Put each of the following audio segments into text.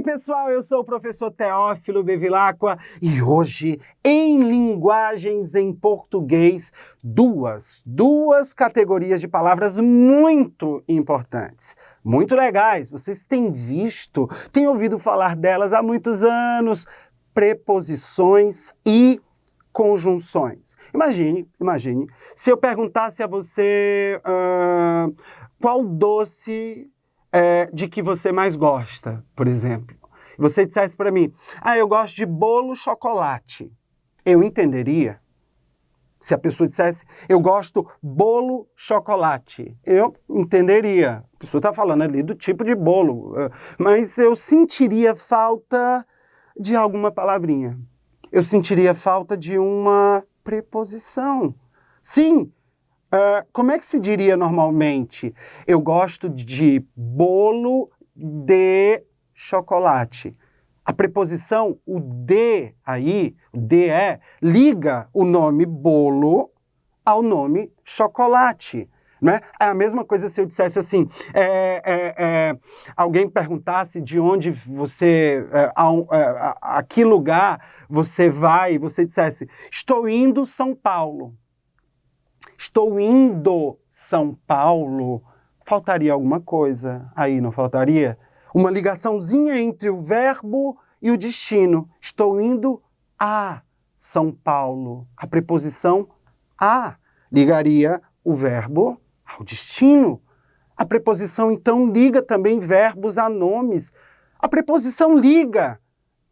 pessoal, eu sou o professor Teófilo Bevilacqua e hoje, em Linguagens em Português, duas categorias de palavras muito importantes, muito legais. Vocês têm visto, têm ouvido falar delas há muitos anos, preposições e conjunções. Imagine, se eu perguntasse a você qual doce de que você mais gosta, por exemplo. E você dissesse para mim, eu gosto de bolo chocolate. Eu entenderia. Se a pessoa dissesse, eu gosto bolo chocolate. Eu entenderia. A pessoa está falando ali do tipo de bolo. Mas eu sentiria falta de alguma palavrinha. Eu sentiria falta de uma preposição. Sim. Como é que se diria normalmente? Eu gosto de bolo de chocolate. A preposição, o de aí, o de liga o nome bolo ao nome chocolate. Né? É a mesma coisa se eu dissesse assim, alguém perguntasse de onde você, a que lugar você vai, e você dissesse, estou indo São Paulo. Estou indo São Paulo. Faltaria alguma coisa aí, não faltaria? Uma ligaçãozinha entre o verbo e o destino. Estou indo a São Paulo. A preposição a ligaria o verbo ao destino. A preposição, então, liga também verbos a nomes. A preposição liga.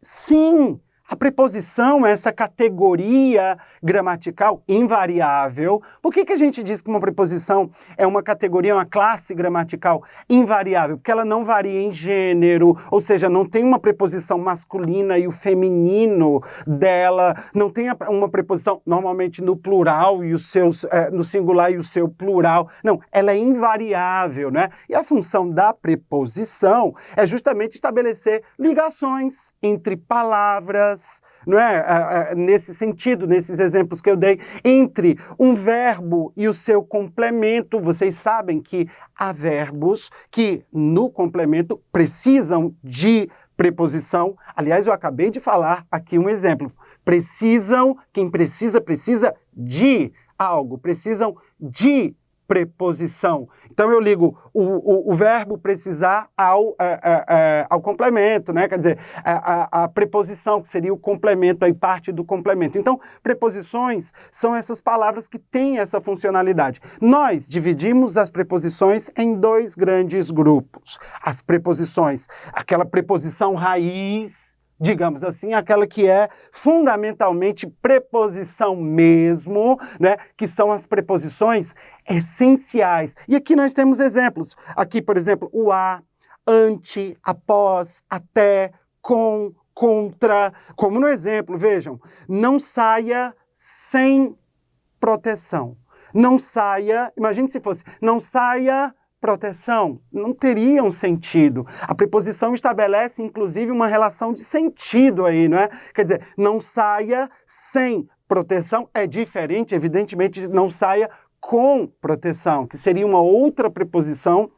Sim. A preposição é essa categoria gramatical invariável. Por que a gente diz que uma preposição é uma categoria, uma classe gramatical invariável? Porque ela não varia em gênero, ou seja, não tem uma preposição masculina e o feminino dela, não tem uma preposição normalmente no plural e os seus, no singular e o seu plural. Não, ela é invariável, né? E a função da preposição é justamente estabelecer ligações entre palavras, não é? Nesse sentido, nesses exemplos que eu dei, entre um verbo e o seu complemento. Vocês sabem que há verbos que no complemento precisam de preposição. Aliás, eu acabei de falar aqui um exemplo. Quem precisa de algo, precisam de preposição. Então eu ligo o verbo precisar ao complemento, né? Quer dizer, a preposição, que seria o complemento, aí parte do complemento. Então, preposições são essas palavras que têm essa funcionalidade. Nós dividimos as preposições em dois grandes grupos. As preposições, aquela preposição raiz, digamos assim, aquela que é fundamentalmente preposição mesmo, né? Que são as preposições essenciais. E aqui nós temos exemplos. Aqui, por exemplo, o a, ante, após, até, com, contra. Como no exemplo, vejam, não saia sem proteção. Não saia, imagine se fosse, não saia proteção, não teria um sentido. A preposição estabelece, inclusive, uma relação de sentido aí, não é? Quer dizer, não saia sem proteção é diferente, evidentemente, de não saia com proteção, que seria uma outra preposição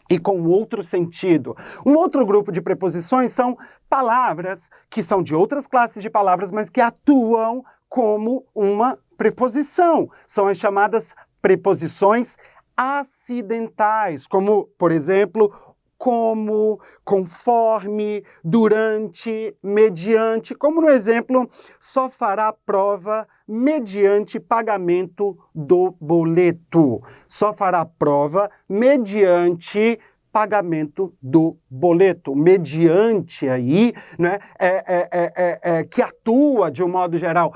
e com outro sentido. Um outro grupo de preposições são palavras que são de outras classes de palavras, mas que atuam como uma preposição. São as chamadas preposições acidentais, como, por exemplo, como, conforme, durante, mediante, como no exemplo, só fará prova mediante pagamento do boleto. Só fará prova mediante pagamento do boleto. Mediante aí, né, que atua, de um modo geral,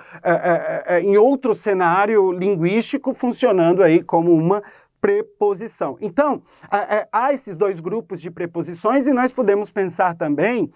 em outro cenário linguístico, funcionando aí como uma preposição. Então, há esses dois grupos de preposições e nós podemos pensar também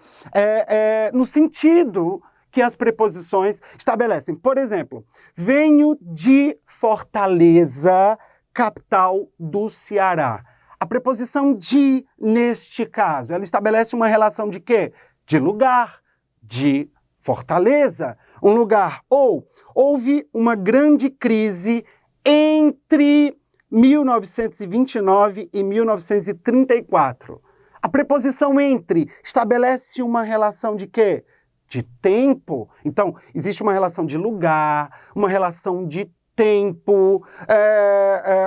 no sentido que as preposições estabelecem. Por exemplo, venho de Fortaleza, capital do Ceará. A preposição de, neste caso, ela estabelece uma relação de quê? De lugar, de Fortaleza, um lugar. Ou houve uma grande crise entre 1929 e 1934. A preposição entre estabelece uma relação de quê? De tempo. Então, existe uma relação de lugar, uma relação de tempo.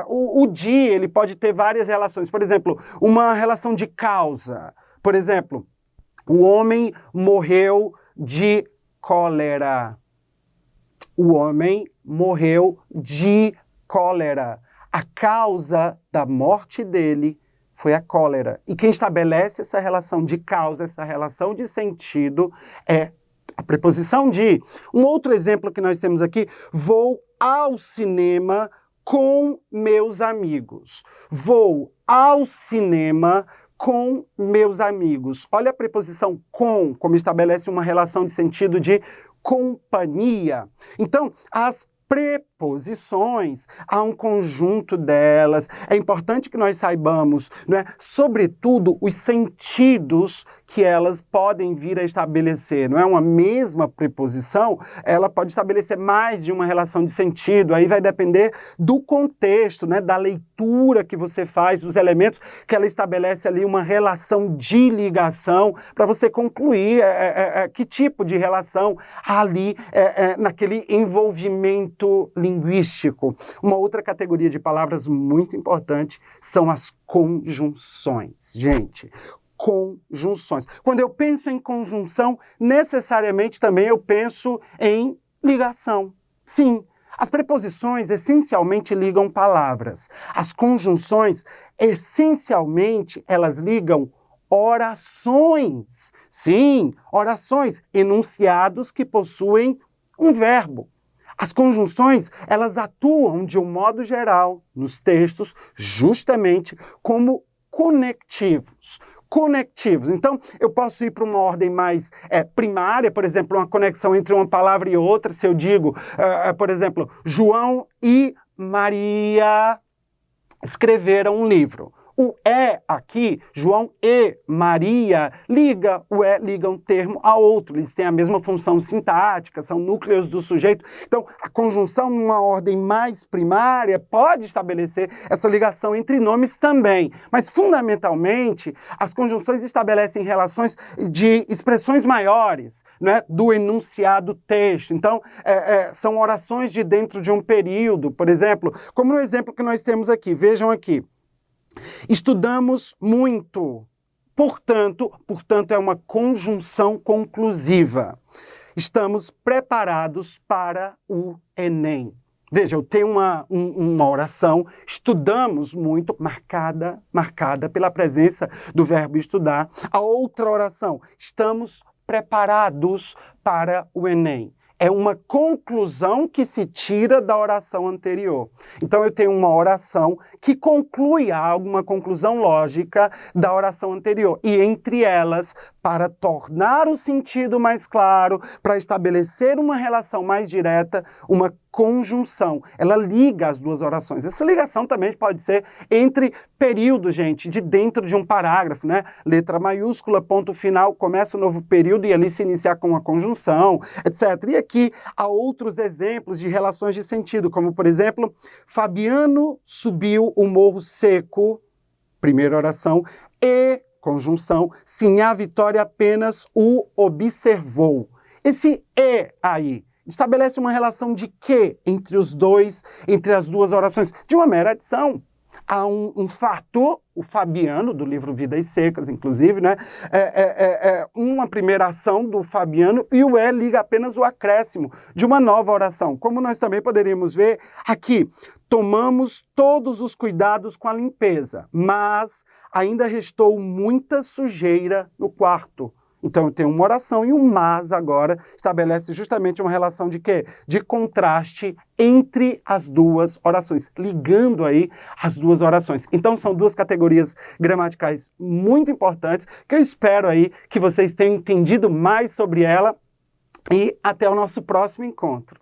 O dia, ele pode ter várias relações. Por exemplo, uma relação de causa. Por exemplo, o homem morreu de cólera. O homem morreu de cólera. A causa da morte dele foi a cólera. E quem estabelece essa relação de causa, essa relação de sentido, é a preposição de. Um outro exemplo que nós temos aqui: vou ao cinema com meus amigos. Vou ao cinema com meus amigos. Olha a preposição com, como estabelece uma relação de sentido de companhia. Então, as preposições, há um conjunto delas. É importante que nós saibamos, sobretudo, os sentidos que elas podem vir a estabelecer. Não é uma mesma preposição, ela pode estabelecer mais de uma relação de sentido. Aí vai depender do contexto, da leitura que você faz, dos elementos que ela estabelece ali uma relação de ligação para você concluir que tipo de relação há ali naquele envolvimento linguístico. Uma outra categoria de palavras muito importante são as conjunções. Gente, conjunções. Quando eu penso em conjunção, necessariamente também eu penso em ligação. Sim, as preposições essencialmente ligam palavras. As conjunções, essencialmente, elas ligam orações. Sim, orações, enunciados que possuem um verbo. As conjunções, elas atuam de um modo geral nos textos justamente como conectivos. Então, eu posso ir para uma ordem mais primária, por exemplo, uma conexão entre uma palavra e outra. Se eu digo, por exemplo, João e Maria escreveram um livro. O aqui, João e Maria, liga um termo a outro. Eles têm a mesma função sintática, são núcleos do sujeito. Então, a conjunção numa ordem mais primária pode estabelecer essa ligação entre nomes também. Mas, fundamentalmente, as conjunções estabelecem relações de expressões maiores, do enunciado texto. Então, são orações de dentro de um período, por exemplo, como no exemplo que nós temos aqui. Vejam aqui. Estudamos muito, portanto é uma conjunção conclusiva. Estamos preparados para o Enem. Veja, eu tenho uma oração, estudamos muito, marcada pela presença do verbo estudar. A outra oração, estamos preparados para o Enem. É uma conclusão que se tira da oração anterior. Então, eu tenho uma oração que conclui algo, uma conclusão lógica da oração anterior. E entre elas, para tornar o sentido mais claro, para estabelecer uma relação mais direta, uma conjunção. Ela liga as duas orações. Essa ligação também pode ser entre períodos, gente, de dentro de um parágrafo, Letra maiúscula, ponto final, começa um novo período e ali se iniciar com uma conjunção, etc. E aqui há outros exemplos de relações de sentido, como, por exemplo, Fabiano subiu o morro seco, primeira oração, e, conjunção, sim, a Vitória apenas o observou. Esse aí estabelece uma relação de quê entre os dois, entre as duas orações? De uma mera adição. Há um fato, o Fabiano, do livro Vidas Secas, inclusive, uma primeira ação do Fabiano e o liga apenas o acréscimo de uma nova oração. Como nós também poderíamos ver aqui, tomamos todos os cuidados com a limpeza, mas ainda restou muita sujeira no quarto. Então, eu tenho uma oração e um mas agora estabelece justamente uma relação de quê? De contraste entre as duas orações, ligando aí as duas orações. Então, são duas categorias gramaticais muito importantes que eu espero aí que vocês tenham entendido mais sobre ela e até o nosso próximo encontro.